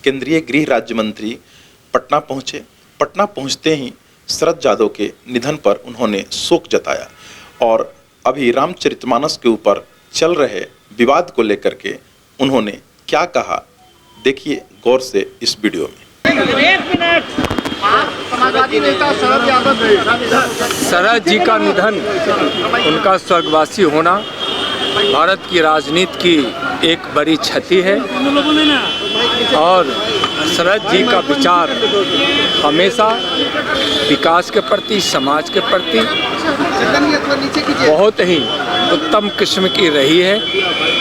केंद्रीय गृह राज्य मंत्री पटना पहुंचे। पटना पहुंचते ही शरद यादव के निधन पर उन्होंने शोक जताया और अभी रामचरितमानस के ऊपर चल रहे विवाद को लेकर के उन्होंने क्या कहा, देखिए गौर से इस वीडियो में। समाजवादी नेता शरद जी का निधन, उनका स्वर्गवासी होना भारत की राजनीति की एक बड़ी क्षति है और शरद जी का विचार हमेशा विकास के प्रति, समाज के प्रति बहुत ही उत्तम किस्म की रही है।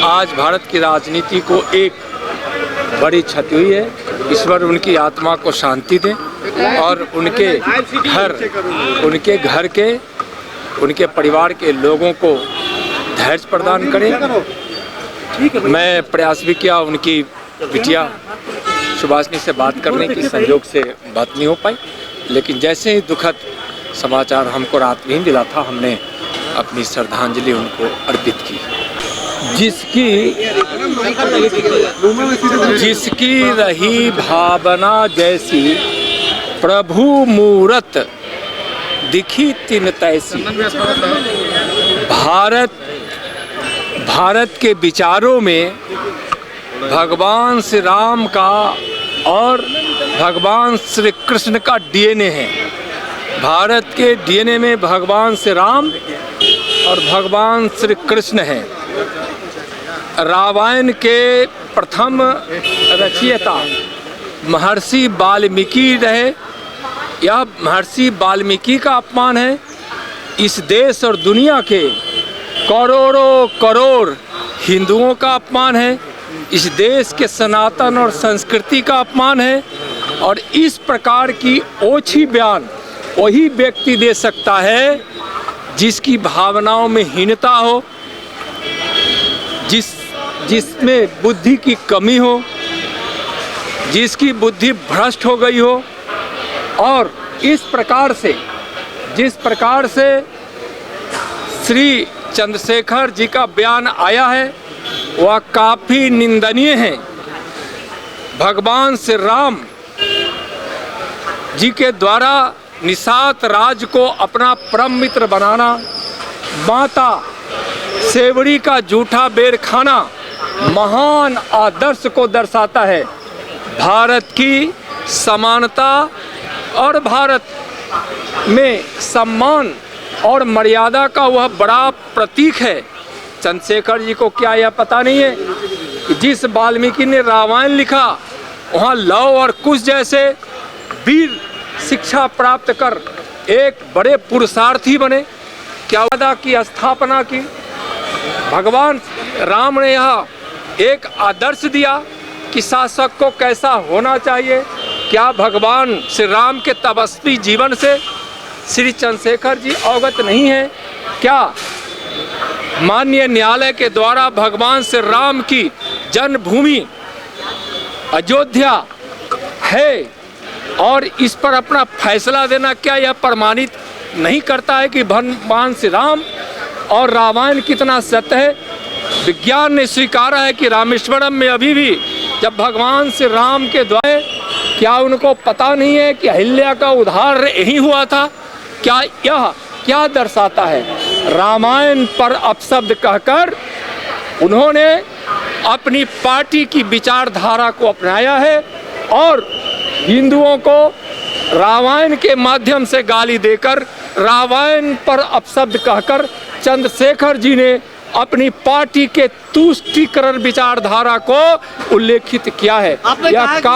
आज भारत की राजनीति को एक बड़ी क्षति हुई है। ईश्वर उनकी आत्मा को शांति दे और उनके घर के, उनके परिवार के लोगों को धैर्य प्रदान करे। मैं प्रयास भी किया, उनकी बिटिया सुभाषनी से बात करने की, संयोग से बात नहीं हो पाई, लेकिन जैसे ही दुखद समाचार हमको रात में ही मिला था, हमने अपनी श्रद्धांजलि उनको अर्पित की। जिसकी रही भावना जैसी, प्रभु मूरत दिखी तिन तैसी। भारत के विचारों में भगवान श्री राम का और भगवान श्री कृष्ण का डीएनए है। भारत के डीएनए में भगवान श्री राम और भगवान श्री कृष्ण हैं। रामायण के प्रथम रचयिता महर्षि वाल्मीकि रहे। यह महर्षि वाल्मीकि का अपमान है। इस देश और दुनिया के करोड़ों करोड़ हिंदुओं का अपमान है। इस देश के सनातन और संस्कृति का अपमान है। और इस प्रकार की ओछी बयान वही व्यक्ति दे सकता है जिसकी भावनाओं में हीनता हो, जिसमें बुद्धि की कमी हो, जिसकी बुद्धि भ्रष्ट हो गई हो। और जिस प्रकार से श्री चंद्रशेखर जी का बयान आया है वह काफ़ी निंदनीय है। भगवान श्री राम जी के द्वारा निषाद राज को अपना परम मित्र बनाना, माता सेवड़ी का जूठा बेर खाना महान आदर्श को दर्शाता है। भारत की समानता और भारत में सम्मान और मर्यादा का वह बड़ा प्रतीक है। चंद्रशेखर जी को क्या यह पता नहीं है कि जिस वाल्मीकि ने रामायण लिखा वहाँ लव और कुश जैसे वीर शिक्षा प्राप्त कर एक बड़े पुरुषार्थी बने? क्या वादा की स्थापना की? भगवान राम ने यह एक आदर्श दिया कि शासक को कैसा होना चाहिए। क्या भगवान श्री राम के तपस्वी जीवन से श्री चंद्रशेखर जी अवगत नहीं है? क्या माननीय न्यायालय के द्वारा भगवान श्री राम की जन्मभूमि अयोध्या है और इस पर अपना फैसला देना क्या यह प्रमाणित नहीं करता है कि भगवान श्री राम और रामायण कितना सत्य है? विज्ञान ने स्वीकारा है कि रामेश्वरम में अभी भी जब भगवान श्री राम के द्वारा, क्या उनको पता नहीं है कि अहिल्या का उद्धार यही हुआ था? क्या यह क्या दर्शाता है? रामायण पर अपशब्द कहकर उन्होंने अपनी पार्टी की विचारधारा को अपनाया है और हिंदुओं को रामायण के माध्यम से गाली देकर, रामायण पर अपशब्द कहकर चंद्रशेखर जी ने अपनी पार्टी के तुष्टीकरण विचारधारा को उल्लेखित किया है।